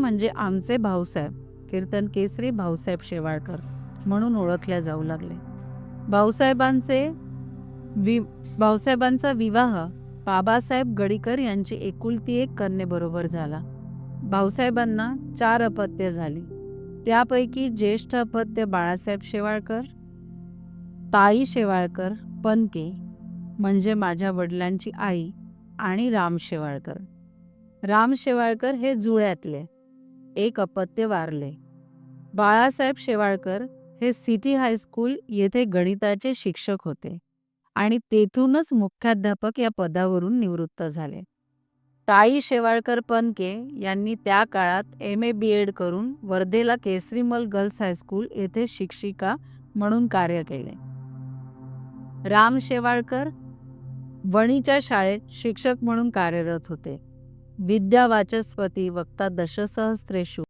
म्हणजे आमचे भाऊसाहेब, कीर्तन केसरी भाऊसाहेब शेवाळकर म्हणून ओळखल्या जाऊ लागले. भाऊसाहेबांचे वि भाऊसाहेबांचा विवाह बाबासाहेब गडीकर यांची एकुलती एक कन्येबरोबर झाला. भाऊसाहेबांना 4 अपत्ये झाली. त्यापैकी ज्येष्ठ अपत्य बाळासाहेब शेवाळकर, ताई शेवाळकर पणके म्हणजे माझ्या वडिलांची आई आणि राम शेवाळकर. राम शेवाळकर हे जुळ्यातले. एक अपत्य वारले. बाळासाहेब शेवाळकर हे सिटी हायस्कूल येथे गणिताचे शिक्षक होते आणि तेथूनच मुख्याध्यापक या पदावरून निवृत्त झाले. ताई शेवाळकर पणके यांनी त्या काळात MA BEd करून वर्धेला केसरीमल गर्ल्स हायस्कूल येथे शिक्षिका म्हणून कार्य केले. राम शेवाळकर वणीच्या शाळेत शिक्षक म्हणून कार्यरत होते. विद्या वाचस्पती वक्ता दशसहस्रेषु